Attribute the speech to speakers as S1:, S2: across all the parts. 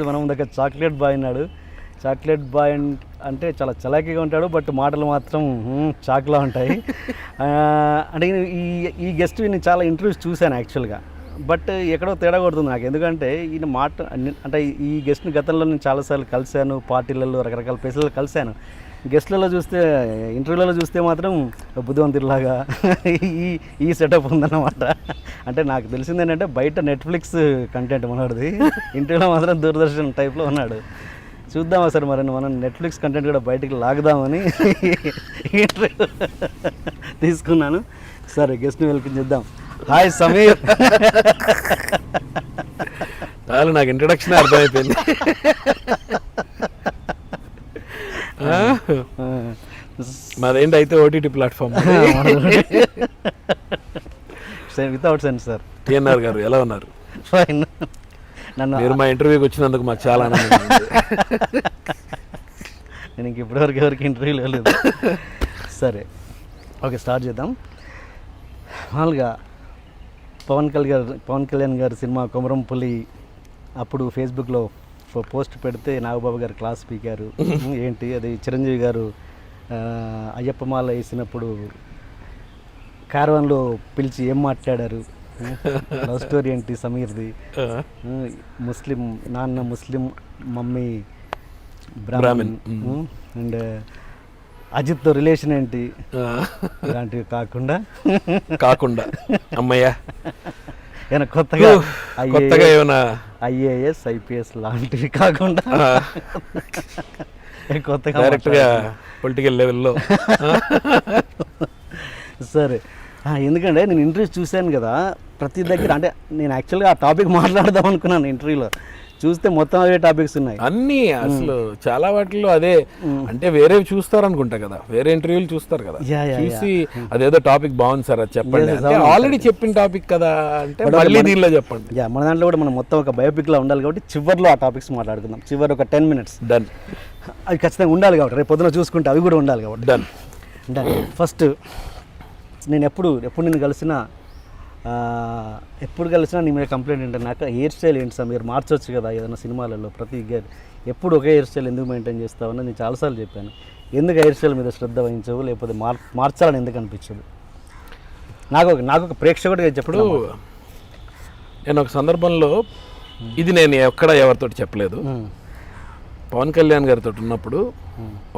S1: మనం దగ్గర chocolate boy ఉన్నాడు. చాక్లెట్ బాయ్ అంటే చాలా చలాకీగా ఉంటాడు, బట్ మాటలు మాత్రం చాక్లా ఉంటాయి. అంటే ఈ గెస్ట్ నేను చాలా ఇంటర్వ్యూస్ చూశాను యాక్చువల్గా, బట్ ఎక్కడో తేడా కొడుతుంది నాకు. ఎందుకంటే ఈయన మాట అంటే ఈ గెస్ట్ని గతంలో నేను చాలాసార్లు కలిశాను, పార్టీలలో రకరకాల ప్లేసులలో కలిశాను. గెస్ట్లలో చూస్తే, ఇంటర్వ్యూలలో చూస్తే మాత్రం బుద్ధివంతులాగా ఈ సెటప్ ఉందన్నమాట. అంటే నాకు తెలిసింది ఏంటంటే బయట నెట్ఫ్లిక్స్ కంటెంట్ మనోడిది, ఇంటర్వ్యూలో మాత్రం దూరదర్శన్ టైప్లో ఉన్నాడు. చూద్దాం అసలు మరి మనం నెట్ఫ్లిక్స్ కంటెంట్ కూడా బయటికి లాగుదామని ఇంటర్వ్యూ తీసుకున్నాను. సరే, గెస్ట్ని వెల్కమ్ చేద్దాం. హాయ్ సమీర్.
S2: చాలు, నాకు ఇంట్రడక్షన్ అర్థమైపోయింది. మాదేంటి అయితే OTT platform
S1: without censor.
S2: TNR గారు ఎలా ఉన్నారు?
S1: ఫైన్. నన్ను
S2: మీరు మా ఇంటర్వ్యూకి వచ్చినందుకు మాకు చాలా ఆనందంగా ఉంది.
S1: నేను ఇంక ఇప్పటివరకు ఎవరికి ఇంటర్వ్యూ లేదు. సరే, ఓకే, స్టార్ట్ చేద్దాం. మామూలుగా పవన్ కళ్యాణ్ గారు సినిమా కొమరం పులి అప్పుడు ఫేస్బుక్లో పోస్ట్ పెడితే నాగబాబు గారు క్లాస్ పీకారు. ఏంటి అది? చిరంజీవి గారు అయ్యప్ప మాల వేసినప్పుడు కార్వాన్లో పిలిచి ఏం మాట్లాడారు? లవ్ స్టోరీ ఏంటి సమీర్ది? ముస్లిం నాన్న ముస్లిం, మమ్మీ బ్రాహ్మణ్, అండ్ అజిత్తో రిలేషన్ ఏంటి? ఇలాంటివి కాకుండా అమ్మయ్యా ఏమైనా కొత్తగా ఏమైనా ఐఏఎస్ ఐపీఎస్ లాంటివి కాకుండా కొత్తగా
S2: డైరెక్ట్గా పొలిటికల్ లెవెల్లో.
S1: సరే, ఎందుకంటే నేను ఇంటర్వ్యూ చూశాను కదా ప్రతి దగ్గర. అంటే నేను యాక్చువల్గా ఆ టాపిక్ మాట్లాడదాం అనుకున్నాను, ఇంటర్వ్యూలో చూస్తే మొత్తం అవే టాపిక్స్ ఉన్నాయి
S2: అన్నీ. అసలు చాలా వాటిల్లో అదే. అంటే వేరే చూస్తారు అనుకుంటా కదా, వేరే ఇంటర్వ్యూలు చూస్తారు కదా, చూసి అదేదో టాపిక్ బాగుంది సార్ అది చెప్పండి, ఆల్రెడీ చెప్పిన టాపిక్ కదా అంటే మళ్ళీ దీనిలో చెప్పండి.
S1: మన దాంట్లో కూడా మనం మొత్తం ఒక బయోపిక్ లా ఉండాలి కాబట్టి చివరిలో ఆ టాపిక్స్ మాట్లాడుకుందాం. చివరి ఒక 10 minutes
S2: డన్.
S1: అవి ఖచ్చితంగా ఉండాలి కాబట్టి రేపు పొద్దున చూసుకుంటే అవి కూడా ఉండాలి కాబట్టి
S2: డన్.
S1: ఫస్ట్ నేను ఎప్పుడు నిన్ను కలిసినా నీ మీద కంప్లైంట్ ఏంటంటే నాకు హెయిర్ స్టైల్ ఏంటి సార్, మీరు మార్చవచ్చు కదా ఏదైనా సినిమాలలో. ప్రతి ఎప్పుడు ఒకే హెయిర్ స్టైల్ ఎందుకు మెయింటైన్ చేస్తావని నేను చాలాసార్లు చెప్పాను. ఎందుకు హెయిర్ స్టైల్ మీద శ్రద్ధ వహించవు, లేకపోతే మార్చాలని ఎందుకు అనిపించదు? నాకు ఒక ప్రేక్షకుడిగా చెప్పుడు.
S2: నేను ఒక సందర్భంలో, ఇది నేను ఎవరితో చెప్పలేదు, పవన్ కళ్యాణ్ గారితో ఉన్నప్పుడు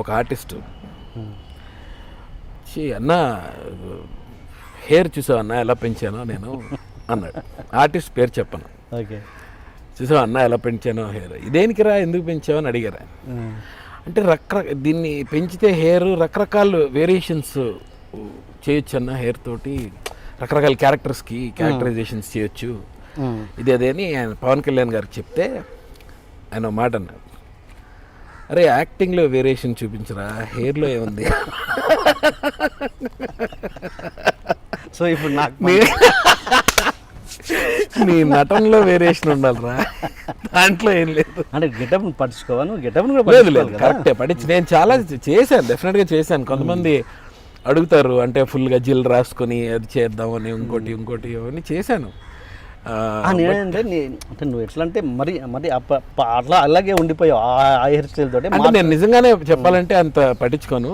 S2: ఒక ఆర్టిస్టు అన్న హెయిర్ చూసావు అన్న ఎలా పెంచానో నేను అన్నాడు. ఆర్టిస్ట్ పేరు చెప్పను.
S1: ఓకే,
S2: చూసావు అన్న ఎలా పెంచానో హెయిర్, ఇదేనికి రా ఎందుకు పెంచావు అని అడిగారా. అంటే దీన్ని పెంచితే హెయిర్ రకరకాల వేరియేషన్స్ చేయొచ్చు అన్న, హెయిర్ తోటి రకరకాల క్యారెక్టరైజేషన్స్ చేయొచ్చు ఇది అదే అని ఆయన పవన్ కళ్యాణ్ గారికి చెప్తే ఆయన మాట అన్నాడు, అరే యాక్టింగ్లో వేరియేషన్ చూపించరా, హెయిర్లో ఏముంది?
S1: సో ఇప్పుడు నాకు
S2: నీ నటనలో వేరియేషన్ ఉండాలిరా, దాంట్లో ఏం లేదు.
S1: అంటే గెటప్ పట్టించుకోవాను, గెటప్
S2: లేదు కరెక్టే పట్టించి నేను చాలా చేశాను, డెఫినెట్గా చేశాను. కొంతమంది అడుగుతారు అంటే ఫుల్గా జిల్ రాసుకొని అది చేద్దామని ఇంకోటి అవన్నీ చేశాను.
S1: అంటే నువ్వు ఎట్లా అంటే మరి అట్లా అలాగే ఉండిపోయావు ఆ హెయిర్ స్టైల్ తోటి.
S2: అంటే నేను నిజంగానే చెప్పాలంటే అంత పట్టించుకోను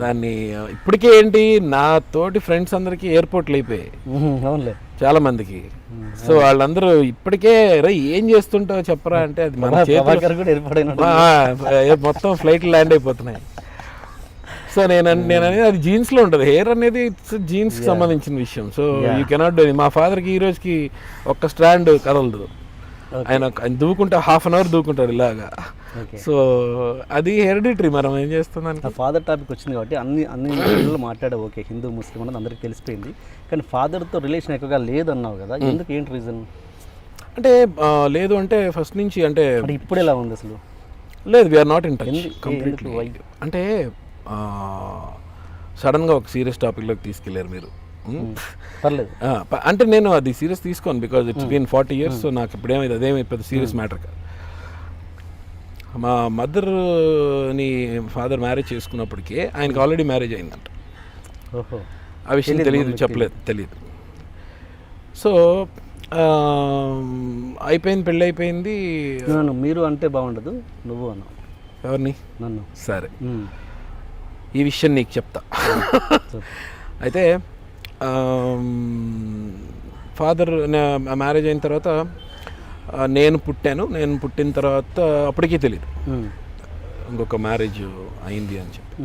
S2: దాన్ని. ఇప్పటికే ఏంటి నా తోటి ఫ్రెండ్స్ అందరికి ఎయిర్పోర్ట్లు అయిపోయాయి చాలా మందికి. సో వాళ్ళందరూ ఇప్పటికే ఏం చేస్తుంటావు చెప్పరా అంటే అది మన మొత్తం ఫ్లైట్లు ల్యాండ్ అయిపోతున్నాయి. సో నేను అనేది అది జీన్స్లో ఉంటుంది, హెయిర్ అనేది జీన్స్కి సంబంధించిన విషయం. So you cannot do. మా ఫాదర్కి ఈ రోజుకి ఒక్క స్ట్రాండ్ కదలదు, ఆయన దూకుంటే 1/2 hour దూకుంటారు ఇలాగా. సో అది హెరిడిటరీ, మనం ఏం చేస్తున్నాం.
S1: ఫాదర్ టాపిక్ వచ్చింది కాబట్టి అన్ని మాట్లాడే ఓకే, హిందూ ముస్లిం అనేది అందరికి తెలిసిపోయింది. కానీ ఫాదర్తో రిలేషన్ ఎక్కువగా లేదన్నావు కదా, ఎందుకు, ఏంటి రీజన్?
S2: అంటే లేదు అంటే ఫస్ట్ నుంచి అంటే
S1: ఇప్పుడు ఎలా ఉంది అసలు?
S2: లేదు, we're not in touch completely. అంటే సడన్గా ఒక సీరియస్ టాపిక్లోకి తీసుకెళ్ళారు మీరు.
S1: పర్లేదు
S2: అంటే నేను అది సీరియస్ తీసుకోను, because it's been 40 years. So నాకు ఇప్పుడేమైంది అదేమి పెద్ద సీరియస్ మ్యాటర్ కాదు. మా మదర్ని ఫాదర్ మ్యారేజ్ చేసుకున్నప్పటికీ ఆయనకి ఆల్రెడీ మ్యారేజ్ అయిందంట. ఆ విషయం తెలియదు, తెలియదు. సో అయిపోయింది, పెళ్ళి అయిపోయింది.
S1: నన్ను మీరు అంటే బాగుండదు, నువ్వు అన్న.
S2: ఎవరిని?
S1: నన్ను.
S2: సరే, ఈ విషయం నీకు చెప్తా. అయితే ఫాదర్ మ్యారేజ్ అయిన తర్వాత నేను పుట్టిన తర్వాత అప్పటికీ తెలియదు ఇంకొక మ్యారేజ్ అయింది అని చెప్పి.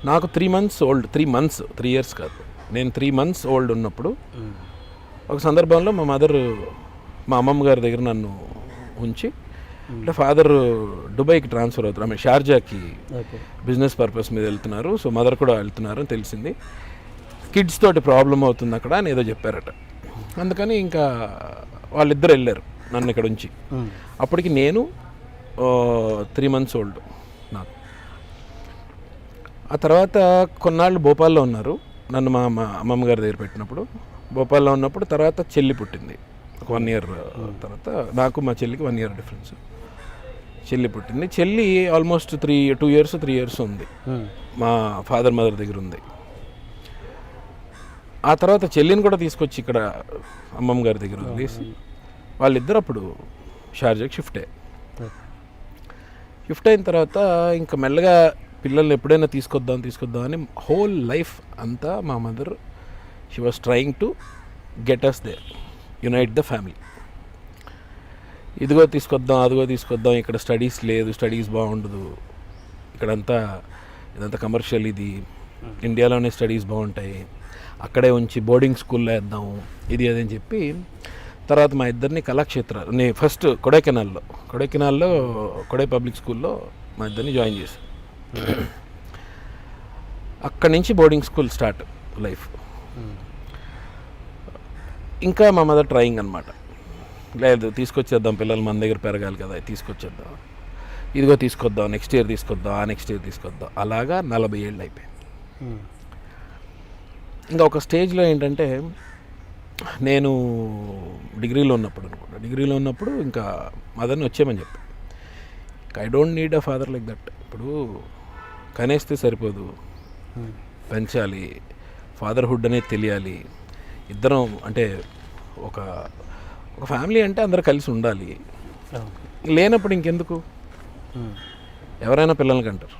S2: నాకు 3 months ఓల్డ్, 3 years కాదు, నేను 3 months ఓల్డ్ ఉన్నప్పుడు ఒక సందర్భంలో మా అమ్మమ్మ గారి దగ్గర నన్ను ఉంచి, అంటే ఫాదర్ దుబాయ్కి ట్రాన్స్ఫర్ అవుతారు, షార్జాకి బిజినెస్ పర్పస్ మీద వెళ్తున్నారు, సో మదర్ కూడా వెళ్తున్నారు అని తెలిసింది. కిడ్స్ తోటి ప్రాబ్లం అవుతుంది అక్కడ అని ఏదో చెప్పారట. అందుకని ఇంకా వాళ్ళిద్దరు వెళ్ళారు నన్ను ఇక్కడ ఉంచి. అప్పటికి నేను 3 months ఓల్డ్ నాకు. ఆ తర్వాత కొన్నాళ్ళు భోపాల్లో ఉన్నారు, నన్ను మా అమ్మమ్మ గారి దగ్గర పెట్టినప్పుడు. భోపాల్లో ఉన్నప్పుడు తర్వాత చెల్లి పుట్టింది, 1 year తర్వాత. నాకు మా చెల్లికి 1 year డిఫరెన్స్. చెల్లి పుట్టింది. చెల్లి ఆల్మోస్ట్ 2 years 3 years ఉంది మా ఫాదర్ మదర్ దగ్గర ఉంది. ఆ తర్వాత చెల్లిని కూడా తీసుకొచ్చి ఇక్కడ అమ్మమ్మ గారి దగ్గర వదిలేసి వాళ్ళిద్దరు అప్పుడు షార్జాకి షిఫ్ట్ అయిన తర్వాత ఇంకా మెల్లగా పిల్లల్ని ఎప్పుడైనా తీసుకొద్దాం అని హోల్ లైఫ్ అంతా మా mother she was trying to get us there, unite the family. ఇదిగో తీసుకొద్దాం, అదిగో తీసుకొద్దాం, ఇక్కడ స్టడీస్ లేదు, స్టడీస్ బాగుండదు, ఇదంతా కమర్షియల్, ఇది ఇండియాలోనే స్టడీస్ బాగుంటాయి, అక్కడే ఉంచి బోర్డింగ్ స్కూల్లో వేద్దాం, ఇది అదని చెప్పి. తర్వాత మా ఇద్దరిని కళాక్షేత్రాలు, నేను ఫస్ట్ కొడైకెనాల్లో కొడై పబ్లిక్ స్కూల్లో మా ఇద్దరిని జాయిన్ చేశాను. అక్కడి నుంచి బోర్డింగ్ స్కూల్ స్టార్ట్ లైఫ్. ఇంకా మా మదర్ ట్రయింగ్ అనమాట, లేదు తీసుకొచ్చేద్దాం, పిల్లలు మన దగ్గర పెరగాలి కదా, తీసుకొచ్చేద్దాం, ఇదిగో తీసుకొద్దాం, నెక్స్ట్ ఇయర్ తీసుకొద్దాం, ఆ నెక్స్ట్ ఇయర్ తీసుకొద్దాం. అలాగా 40 ఏళ్ళు అయిపోయింది. ఇంకా ఒక స్టేజ్లో ఏంటంటే నేను డిగ్రీలో ఉన్నప్పుడు ఇంకా మదర్ని వచ్చేయమని చెప్పి, I don't need a father like that. ఇప్పుడు కనేస్తే సరిపోదు, పెంచాలి, ఫాదర్హుడ్ అనేది తెలియాలి. ఇద్దరం అంటే ఒక ఫ్యామిలీ అంటే అందరు కలిసి ఉండాలి. లేనప్పుడు ఇంకెందుకు, ఎవరైనా పిల్లలకి అంటారు.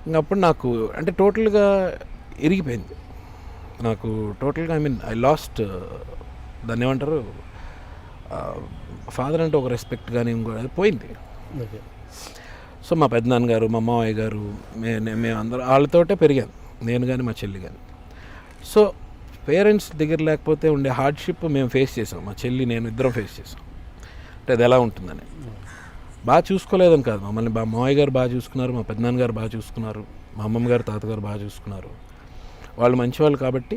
S2: ఇంకప్పుడు నాకు అంటే టోటల్గా ఇరిగిపోయింది నాకు, టోటల్గా ఐ లాస్ట్, దాన్ని ఏమంటారు, ఫాదర్ అంటే ఒక రెస్పెక్ట్ కానీ ఇంకోటి పోయింది. సో మా పెద్దనాన్నగారు, మా మావయ్య గారు, మేము అందరూ వాళ్ళతోటే పెరిగాను, నేను కానీ మా చెల్లి కానీ. సో పేరెంట్స్ దగ్గర లేకపోతే ఉండే హార్డ్షిప్ మేము ఫేస్ చేసాం, మా చెల్లి నేను ఇద్దరం ఫేస్ చేసాం. అంటే అది ఎలా ఉంటుందని బాగా చూసుకోలేదని కాదు, మమ్మల్ని మావయ్య గారు బాగా చూసుకున్నారు, మా పెద్దనాన్నగారు బాగా చూసుకున్నారు, మా అమ్మమ్మ గారు తాతగారు బాగా చూసుకున్నారు. వాళ్ళు మంచివాళ్ళు కాబట్టి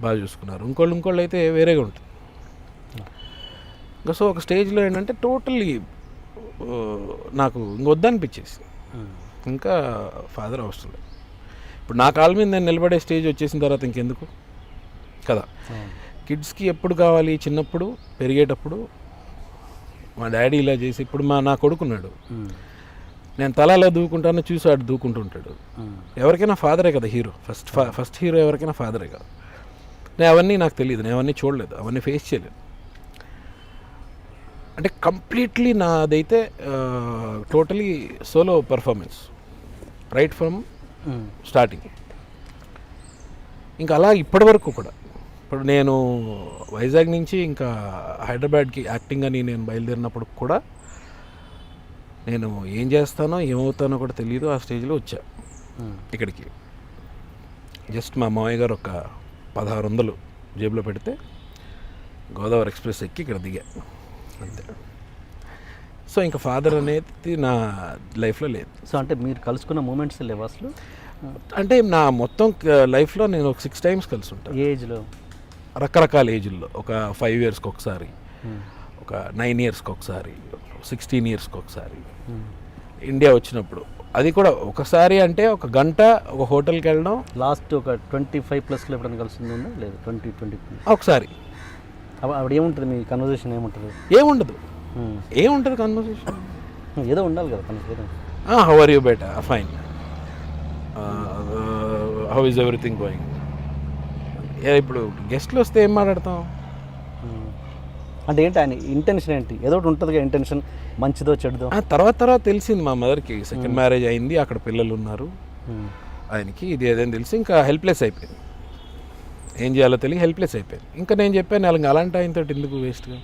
S2: బాగా చూసుకున్నారు. ఇంకోళ్ళు అయితే వేరేగా ఉంటుంది. ఇంకా సో ఒక స్టేజ్లో ఏంటంటే టోటల్లీ నాకు ఇంకొద్దనిపించేసి, ఇంకా ఫాదర్ అవసరం లేదు. ఇప్పుడు నా కాళ్ళ మీద నేను నిలబడే స్టేజ్ వచ్చేసిన తర్వాత ఇంకెందుకు కదా. కిడ్స్కి ఎప్పుడు కావాలి, చిన్నప్పుడు పెరిగేటప్పుడు మా డాడీ ఇలా చేసి, ఇప్పుడు నా కొడుకున్నాడు, నేను తలాలో దూకుంటాను, చూసి ఆడు దూకుంటుంటాడు. ఎవరికైనా ఫాదరే కదా హీరో, ఫస్ట్ హీరో ఎవరికైనా ఫాదరే కదా. అవన్నీ నాకు తెలియదు, నేను అవన్నీ చూడలేదు, అవన్నీ ఫేస్ చేయలేదు. అంటే కంప్లీట్లీ నాదైతే totally solo performance right from starting. ఇంకా అలా ఇప్పటి వరకు కూడా. ఇప్పుడు నేను వైజాగ్ నుంచి ఇంకా హైదరాబాద్కి యాక్టింగ్ అని నేను బయలుదేరినప్పుడు కూడా నేను ఏం చేస్తానో ఏమవుతానో కూడా తెలియదు. ఆ స్టేజ్లో వచ్చా ఇక్కడికి. జస్ట్ మా మావయ్య గారు ఒక 1600 జేబులో పెడితే గోదావరి ఎక్స్ప్రెస్ ఎక్కి ఇక్కడ దిగా, అంతే. సో ఇంకా ఫాదర్ అనేది నా లైఫ్లో లేదు.
S1: సో అంటే మీరు కలుసుకున్న మూమెంట్స్ లేవు అసలు?
S2: అంటే నా మొత్తం లైఫ్లో నేను ఒక 6 times కలిసి ఉంటాను.
S1: ఏజ్లో
S2: రకరకాల ఏజ్లో, ఒక 5 yearsకి ఒకసారి, ఒక 9 yearsకి ఒకసారి, 16 yearsకి ఒకసారి. ఇండియా వచ్చినప్పుడు అది కూడా ఒకసారి, అంటే ఒక గంట ఒక హోటల్కి వెళ్ళడం.
S1: లాస్ట్ ఒక 25+ ఎప్పుడైనా కలిసిందా? లేదు, 20
S2: ఒకసారి.
S1: అప్పుడు ఏముంటుంది మీ కన్వర్జేషన్?
S2: ఏముండదు కన్వర్జేషన్,
S1: ఏదో ఉండాలి కదా కన్వర్జేషన్.
S2: హౌ ఆర్ యూ బేటా, fine, how is everything going, ఇప్పుడు గెస్ట్లు వస్తే ఏం మాట్లాడతాం?
S1: అంటే ఏంటి ఆయన ఇంటెన్షన్ ఏంటి? ఏదో ఒకటి ఉంటుందిగా ఇంటెన్షన్, మంచిదో చెడుదో.
S2: తర్వాత తెలిసింది మా మదర్కి సెకండ్ మ్యారేజ్ అయింది, అక్కడ పిల్లలు ఉన్నారు ఆయనకి, ఇది ఏదైనా తెలిసి ఇంకా హెల్ప్లెస్ అయిపోయింది. ఏం చేయాలో తెలియ హెల్ప్లెస్ అయిపోయింది. ఇంకా నేను చెప్పాను అలాంటి ఆయనతో ఎందుకు వేస్ట్గా,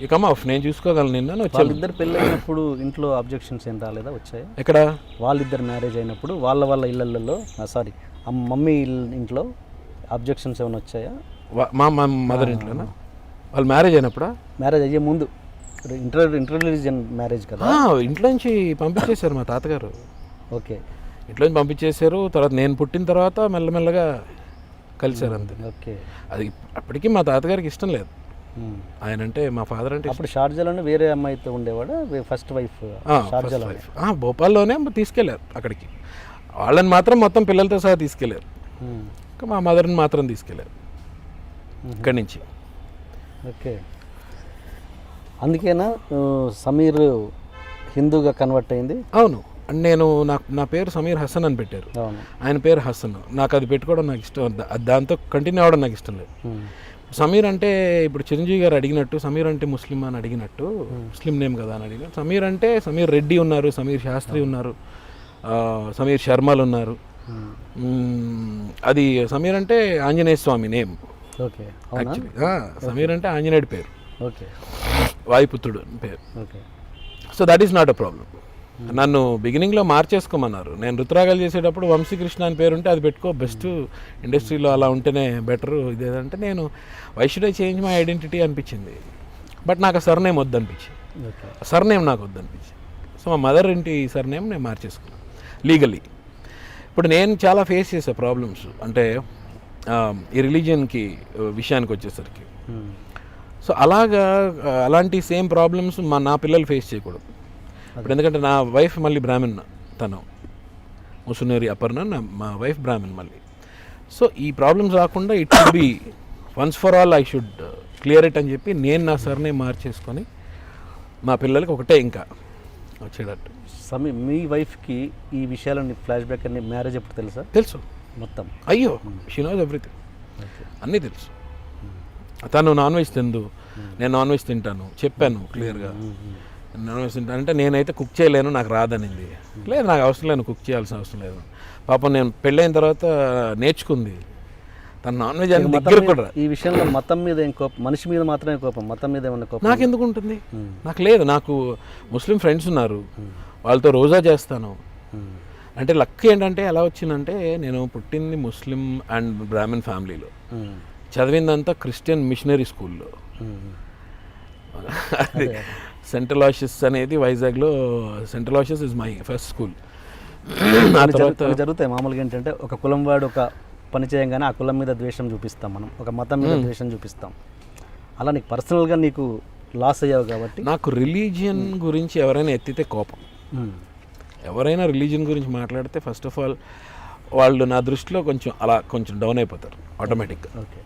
S2: ఇక ఆఫ్ నేను చూసుకోగలను నిన్న వచ్చాను.
S1: వాళ్ళిద్దరు పెళ్ళి అయినప్పుడు ఇంట్లో అబ్జెక్షన్స్ ఏం రాలేదా? వచ్చాయా?
S2: ఎక్కడ
S1: వాళ్ళిద్దరు మ్యారేజ్ అయినప్పుడు వాళ్ళ ఇళ్ళల్లో, సారీ మమ్మీ ఇంట్లో అబ్జెక్షన్స్ ఏమైనా వచ్చాయా?
S2: మా మదర్ ఇంట్లోనా? వాళ్ళు మ్యారేజ్ అయినప్పుడా?
S1: మ్యారేజ్ అయ్యే ముందు, ఇంటర్ రిలీజియన్ మ్యారేజ్ కదా,
S2: ఇంట్లోంచి పంపించేశారు మా తాతగారు.
S1: ఓకే,
S2: ఇంట్లోంచి పంపించేశారు. తర్వాత నేను పుట్టిన తర్వాత మెల్లమెల్లగా కలిశారు అంతే.
S1: ఓకే,
S2: అది అప్పటికి మా తాతగారికి ఇష్టం లేదు ఆయన అంటే, మా ఫాదర్ అంటే.
S1: అప్పుడు షార్జాలోనే వేరే అమ్మాయితో ఉండేవాడా? First wife షార్జాలో?
S2: భోపాల్లోనే తీసుకెళ్ళారు అక్కడికి. వాళ్ళని మాత్రం మొత్తం పిల్లలతో సహా తీసుకెళ్ళారు. ఇంకా మా మదర్ని మాత్రం తీసుకెళ్ళారు ఇక్కడి నుంచి.
S1: ఓకే, అందుకేనా సమీర్ హిందూగా కన్వర్ట్ అయింది?
S2: అవును, నేను నా పేరు సమీర్ హసన్ అని పెట్టారు, ఆయన పేరు హసన్. నాకు అది పెట్టుకోవడం నాకు ఇష్టం, దాంతో కంటిన్యూ అవ్వడం నాకు ఇష్టం లేదు. సమీర్ అంటే ఇప్పుడు చిరంజీవి గారు అడిగినట్టు సమీర్ అంటే ముస్లిం అని అడిగినట్టు, ముస్లిం నేమ్ కదా అని అడిగినట్టు, సమీర్ అంటే సమీర్ రెడ్డి ఉన్నారు, సమీర్ శాస్త్రి ఉన్నారు, సమీర్ శర్మలు ఉన్నారు. అది సమీర్ అంటే ఆంజనేయ స్వామి నేమ్.
S1: ఓకే,
S2: యాక్చువల్లీ సమీర్ అంటే ఆంజనేయుడి పేరు,
S1: ఓకే,
S2: వాయుపుత్రుడు పేరు.
S1: Okay,
S2: so that is not a problem. నన్ను బిగినింగ్లో మార్చేసుకోమన్నారు. నేను రుతురాగాలు చేసేటప్పుడు వంశీకృష్ణ అని పేరు ఉంటే అది పెట్టుకో, బెస్ట్ ఇండస్ట్రీలో అలా ఉంటేనే బెటరు ఇదేదంటే, నేను why should I change my identity అనిపించింది. బట్ నాకు ఆ సర్నేమ్ వద్దనిపించింది, సర్నేమ్ నాకు వద్దనిపించింది. సో మా మదర్ ఇంటి సర్నేమ్ నేను మార్చేసుకున్నాను లీగలీ. ఇప్పుడు నేను చాలా ఫేస్ చేసే ప్రాబ్లమ్స్ అంటే ఈ రిలీజియన్కి విషయానికి వచ్చేసరికి, సో అలాంటి సేమ్ ప్రాబ్లమ్స్ నా పిల్లలు ఫేస్ చేయకూడదు. ఇప్పుడు ఎందుకంటే నా వైఫ్ మళ్ళీ బ్రాహ్మణ్, తను ముసునూరి అపర్ణ, మా వైఫ్ బ్రాహ్మణ్ మళ్ళీ. సో ఈ ప్రాబ్లమ్స్ రాకుండా it should be once for all I should clear it అని చెప్పి నేను నా సర్నే మార్చేసుకొని మా పిల్లలకి ఒకటే ఇంకా వచ్చేటట్టు.
S1: మీ వైఫ్కి ఈ విషయాలని ఫ్లాష్ బ్యాక్ అన్ని మ్యారేజ్ ఎప్పుడు తెలుసా?
S2: తెలుసు
S1: మొత్తం.
S2: అయ్యో, షీ నోస్ ఎవ్రీథింగ్, అన్నీ తెలుసు. తను నాన్ వెజ్ తిందు, నేను నాన్ వెజ్ తింటాను చెప్పాను క్లియర్గా. నాన్ వెజ్ తింటాను అంటే నేనైతే కుక్ చేయలేను, నాకు రాదనింది. లేదు, నాకు అవసరం లేదు, కుక్ చేయాల్సిన అవసరం లేదు. పాపం నేను పెళ్ళైన తర్వాత నేర్చుకుంది తను నాన్ వెజ్ అని దగ్గర కూడా.
S1: ఈ విషయంలో మతం మీద ఏం కోపం? మనిషి మీద మాత్రమే కోపం, మతం మీద ఏమన్నా కోపం
S2: నాకు ఎందుకు ఉంటుంది? నాకు లేదు. నాకు ముస్లిం ఫ్రెండ్స్ ఉన్నారు, వాళ్ళతో రోజా చేస్తాను. అంటే లక్ ఏంటంటే ఎలా వచ్చిందంటే, నేను పుట్టింది ముస్లిం అండ్ బ్రాహ్మణ్ ఫ్యామిలీలో, చదివిందంతా క్రిస్టియన్ మిషనరీ స్కూల్లో. అది సెంట్రల్ ఆషిస్ అనేది వైజాగ్లో, సెంట్రల్ ఆషిస్ ఇస్ మై ఫస్ట్ స్కూల్. ఆ తర్వాత
S1: జరుగుతాయి మామూలుగా ఏంటంటే, ఒక కులం వాడు ఒక పని చేయగానే ఆ కులం మీద ద్వేషం చూపిస్తాం మనం, ఒక మతం మీద ద్వేషం చూపిస్తాం. అలా నీకు పర్సనల్గా నీకు లాస్ అయ్యావు కాబట్టి.
S2: నాకు రిలీజియన్ గురించి ఎవరైనా ఎత్తితే కోపం. ఎవరైనా రిలీజియన్ గురించి మాట్లాడితే ఫస్ట్ ఆఫ్ ఆల్ వాళ్ళు నా దృష్టిలో కొంచెం డౌన్ అయిపోతారు ఆటోమేటిక్గా.
S1: ఓకే,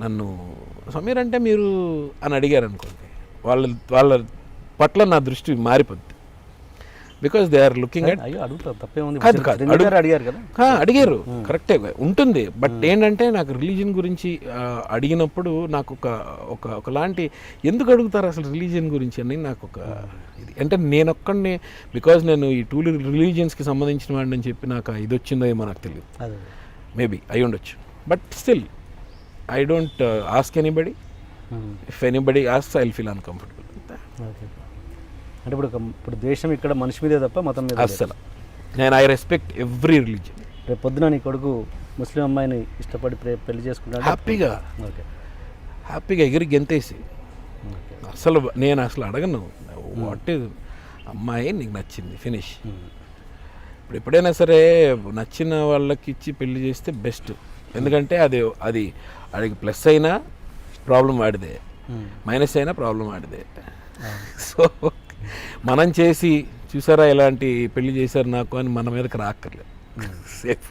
S2: నన్ను సమీర్ అంటే మీరు అని అడిగారు అనుకోండి, వాళ్ళ పట్ల నా దృష్టి మారిపోద్ది. Because they are looking at. అడిగారు కరెక్టే ఉంటుంది. బట్ ఏంటంటే నాకు రిలీజియన్ గురించి అడిగినప్పుడు నాకు ఒకలాంటి, ఎందుకు అడుగుతారు అసలు రిలీజియన్ గురించి అని నాకు ఒక ఇది. అంటే నేను ఒక్కడిని, బికాజ్ నేను ఈ 2 రిలీజియన్స్కి సంబంధించిన వాడిని అని చెప్పి నాకు ఇది వచ్చిందో ఏమో నాకు తెలియదు. మేబీ అయి ఉండొచ్చు. But still I don't ask anybody. If anybody asks I will feel uncomfortable.
S1: అంటే ఇప్పుడు ద్వేషం ఇక్కడ మనిషి మీదే తప్ప మతం మీద
S2: అస్సలు. నేను ఐ రెస్పెక్ట్ ఎవ్రీ రిలీజియన్.
S1: రేపు పొద్దున నీ కొడుకు ముస్లిం అమ్మాయిని ఇష్టపడి పెళ్లి చేసుకుంటాడు,
S2: హ్యాపీగా ఎగిరి గెంతేసి, అసలు నేను అసలు అడగను వాట్ ఈజ్ అమ్మాయి నీకు నచ్చింది ఫినిష్. ఇప్పుడు ఎప్పుడైనా సరే నచ్చిన వాళ్ళకి ఇచ్చి పెళ్లి చేస్తే బెస్ట్. ఎందుకంటే అది అడిగి ప్లస్ అయినా ప్రాబ్లం వాడిదే, మైనస్ అయినా ప్రాబ్లం వాడిదే. సో మనం చేసి చూసారా ఎలాంటి పెళ్లి చేశారు నాకు అని మన మీదకి రాక్కర్లేదు, సేఫ్.